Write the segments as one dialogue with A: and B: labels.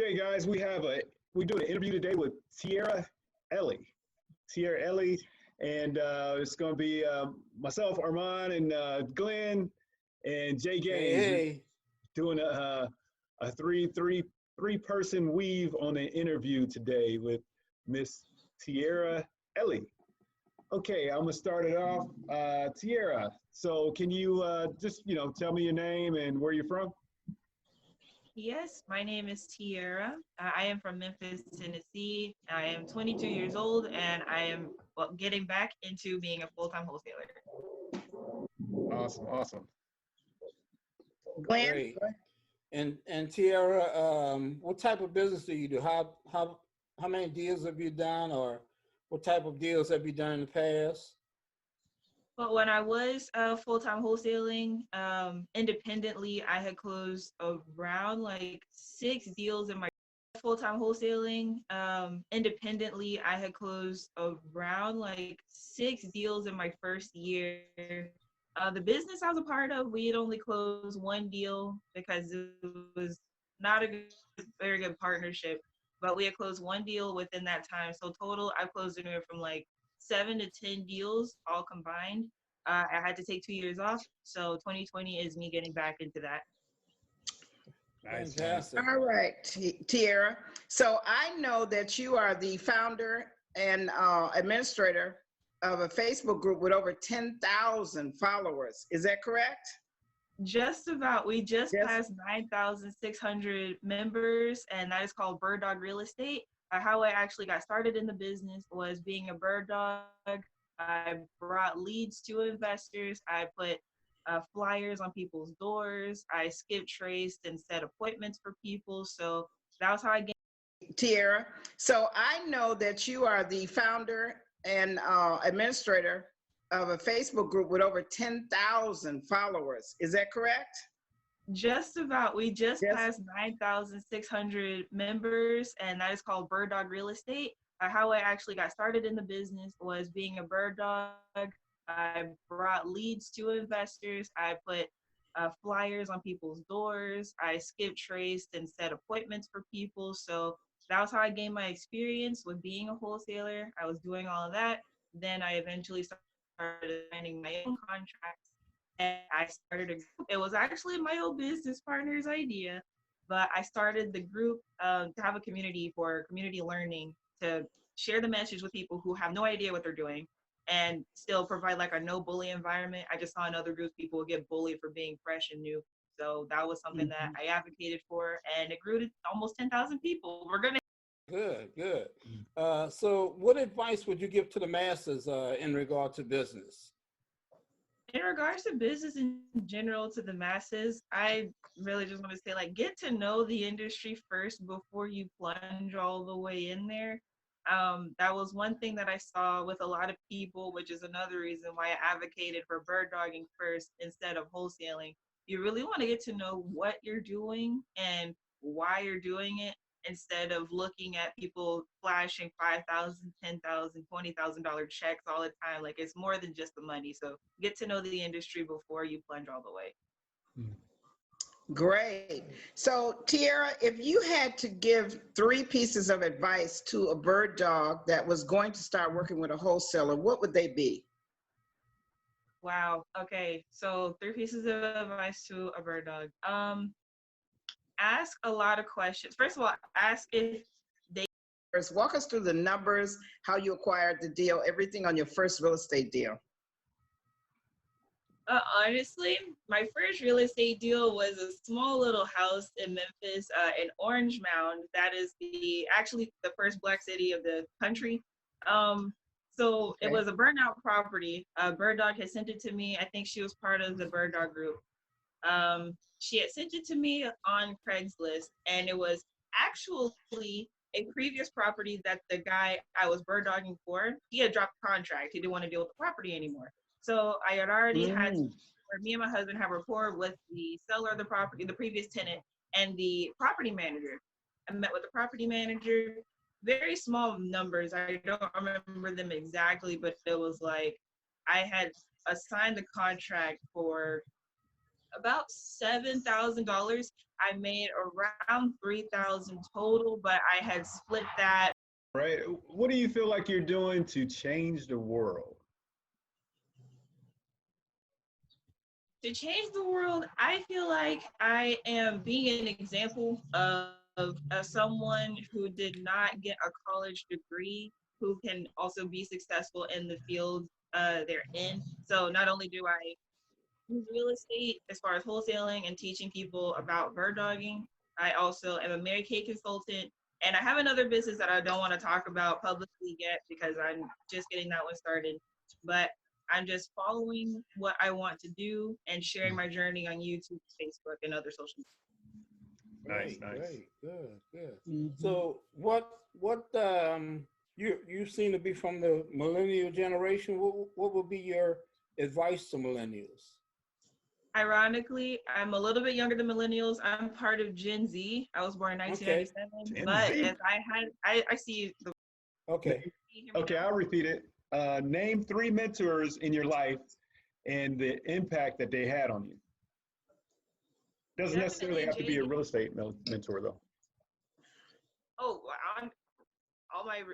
A: Okay, guys, we're doing an interview today with tiaraeli. Tiaraeli, and it's going to be myself, Armand, and Glenn, and Jay
B: Hey,
A: Gaines. We're
B: hey.
A: doing a three person weave on an interview today with Miss tiaraeli. Okay, I'm gonna start it off. Tiara, so can you just tell me your name and where you're from?
C: Yes, my name is Tiara. I am from Memphis, Tennessee. I am 22 years old, and I am getting back into being a full-time wholesaler.
A: Awesome, awesome.
D: Glenn?
B: Great. And Tiara, what type of business do you do? How many deals have you done, or what type of deals have you done in the past?
C: But when I was full-time wholesaling, independently, I had closed around like 6 deals in my full-time wholesaling. Independently, I had closed around like 6 deals in my first year. The business I was a part of, we had only closed one deal because it was not a very good partnership, but we had closed one deal within that time. So total, I closed anywhere from like 7 to 10 deals all combined. I had to take 2 years off, so 2020 is me getting back into that.
A: Nice, nice.
B: Fantastic.
D: All right, Tiara. So I know that you are the founder and administrator of a Facebook group with over 10,000 followers. Is that correct?
C: Just about. We just
D: Yes.
C: passed 9,600 members, and that is called Bird Dog Real Estate. How I actually got started in the business was being a bird dog. I brought leads to investors. I put flyers on people's doors. I skip traced and set appointments for people. So that was how I gained.
D: Tiara. So I know that you are the founder and administrator of a Facebook group with over 10,000 followers. Is that correct?
C: Just about. We just
D: Yes.
C: passed 9,600 members, and that is called Bird Dog Real Estate. How I actually got started in the business was being a bird dog. I brought leads to investors. I put flyers on people's doors. I skip traced and set appointments for people. So that was how I gained my experience with being a wholesaler. I was doing all of that. Then I eventually started signing my own contracts. And I started a group. It was actually my old business partner's idea, but I started the group to have a community for community learning, to share the message with people who have no idea what they're doing and still provide like a no bully environment. I just saw in other groups people would get bullied for being fresh and new. So that was something that I advocated for, and it grew to almost 10,000 people. We're going to.
B: Good, good. So what advice would you give to the masses in regard to business?
C: In regards to business in general, to the masses, I really just want to say, like, get to know the industry first before you plunge all the way in there. That was one thing that I saw with a lot of people, which is another reason why I advocated for bird dogging first instead of wholesaling. You really want to get to know what you're doing and why you're doing it, instead of looking at people flashing $5,000, $10,000, $20,000 checks all the time. Like, it's more than just the money. So get to know the industry before you plunge all the way.
D: Great. So Tiara, if you had to give 3 pieces of advice to a bird dog that was going to start working with a wholesaler, what would they be?
C: Wow. Okay. So 3 pieces of advice to a bird dog. Ask a lot of questions. First of all, ask if they.
D: First, walk us through the numbers, how you acquired the deal, everything on your first real estate deal.
C: Honestly, my first real estate deal was a small little house in Memphis, in Orange Mound. That is actually the first Black city of the country. So it was a burnout property. Bird Dog had sent it to me. I think she was part of the Bird Dog group. She had sent it to me on Craigslist, and it was actually a previous property that the guy I was bird dogging for, he had dropped the contract. He didn't want to deal with the property anymore. So I had already had, or me and my husband have rapport with the seller of the property, the previous tenant, and the property manager. I met with the property manager, very small numbers. I don't remember them exactly, but it was like I had assigned the contract for about $7,000. I made around 3,000 total, but I had split that.
A: Right. What do you feel like you're doing to change the world?
C: To change the world, I feel like I am being an example of someone who did not get a college degree, who can also be successful in the field they're in. So not only do I do real estate as far as wholesaling and teaching people about bird dogging, I also am a Mary Kay consultant. And I have another business that I don't want to talk about publicly yet because I'm just getting that one started. But I'm just following what I want to do and sharing my journey on YouTube, Facebook, and other social
A: Nice,
C: media.
A: nice.
B: Great, good, good.
D: Mhm.
B: So what you seem to be from the millennial generation. What would be your advice to millennials?
C: Ironically, I'm a little bit younger than millennials. I'm part of Gen Z. I was born in 1997,
A: Gen
C: but
A: Z.
C: as I see the.
B: Okay.
A: Okay, I'll repeat it. Name 3 mentors in your life and the impact that they had on you. Doesn't necessarily have to be a real estate mentor, though.
C: Oh, all my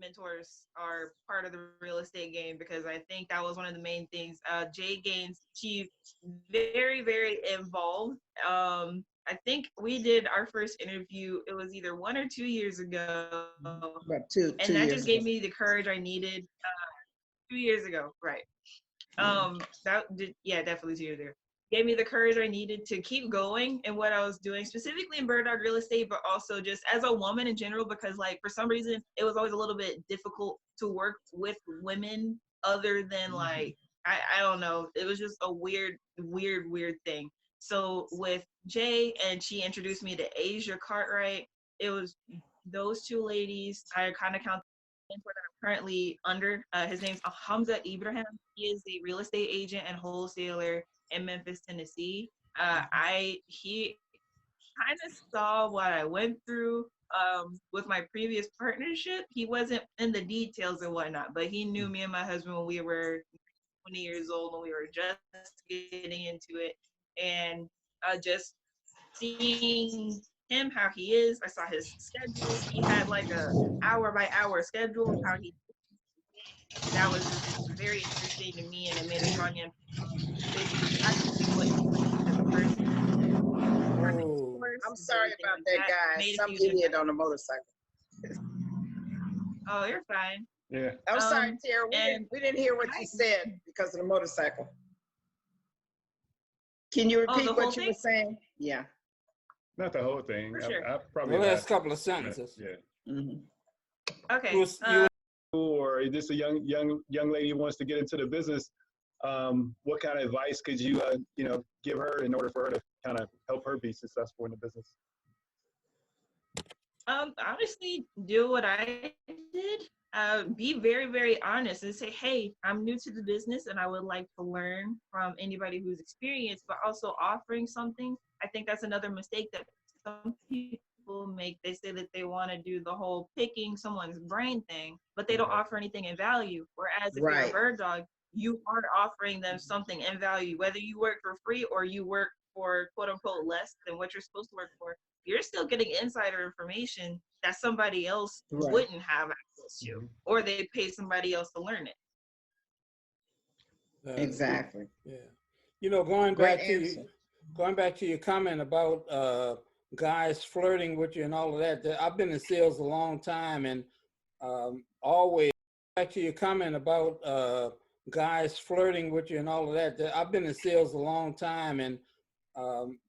C: mentors are part of the real estate game because I think that was one of the main things. Jay Gaines, she's very, very involved. I think we did our first interview, it was either 1 or 2 years ago.
D: About two
C: And that
D: years
C: just gave
D: ago.
C: me the courage I needed 2 years ago, right. Yeah, definitely 2 years ago. Gave me the courage I needed to keep going in what I was doing, specifically in bird dog real estate, but also just as a woman in general, because like for some reason it was always a little bit difficult to work with women other than like I don't know. It was just a weird thing. So with Jay, and she introduced me to Asia Cartwright, it was those 2 ladies. I kind of count the mentor that I'm currently under. His name's Hamza Ibrahim. He is a real estate agent and wholesaler in Memphis, Tennessee. He kind of saw what I went through with my previous partnership. He wasn't in the details and whatnot, but he knew me and my husband when we were 20 years old, when we were just getting into it, and just seeing him how he is. I saw his schedule. He had like a hour by hour schedule of how he. That was just very interesting to me, and it made a strong impact on basically practicing what he believes as a person.
B: Oh,
D: I'm sorry about that,
C: That
D: guys.
C: made a
D: Some
C: huge
D: idiot
C: impact.
D: on a motorcycle.
C: Oh, you're fine.
A: Yeah.
D: I'm sorry, Tara.
C: and
D: We didn't hear what you said because of the motorcycle. Can you
C: Oh,
D: repeat
C: the
D: what
C: whole
D: you
C: thing?
D: were saying? Yeah.
A: Not the whole thing.
C: For sure.
A: I probably
B: the last
A: last
B: couple of sentences.
A: Yeah.
D: Mhm.
C: Okay.
B: You
A: Or is this a young lady who wants to get into the business? What kind of advice could you give her in order for her to kind of help her be successful in the business?
C: Honestly, do what I did. Be very, very honest and say, hey, I'm new to the business and I would like to learn from anybody who's experienced, but also offering something. I think that's another mistake that some people make. They say that they want to do the whole picking someone's brain thing, but they don't offer anything in value. Whereas if you're a
D: Right.
C: bird dog, you are offering them something in value, whether you work for free or you work for quote unquote less than what you're supposed to work for. You're still getting insider information that somebody else
D: Right.
C: wouldn't have access to, or they pay somebody else to learn it.
D: Exactly.
B: Yeah. You know, going
D: Great
B: back to your comment about guys flirting with you and all of that. I've been in sales a long time, and always back to your comment about guys flirting with you and all of that. I've been in sales a long time, and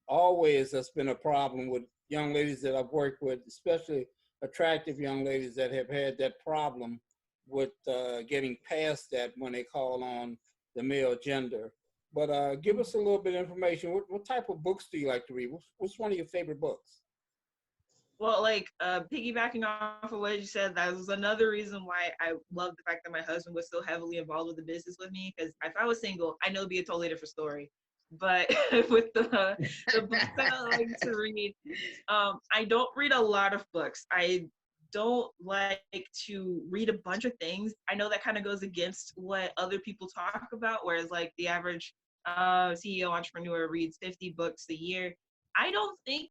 B: always that's been a problem with young ladies that I've worked with, especially attractive young ladies that have had that problem with getting past that when they call on the male gender. But give us a little bit of information. What type of books do you like to read? What's one of your favorite books?
C: Well, like piggybacking off of what you said, that was another reason why I love the fact that my husband was so heavily involved with the business with me. Because if I was single, I know it'd be a totally different story. But with the books that I like to read, I don't read a lot of books. I don't like to read a bunch of things. I know that kind of goes against what other people talk about, whereas like the average CEO, entrepreneur, reads 50 books a year. I don't think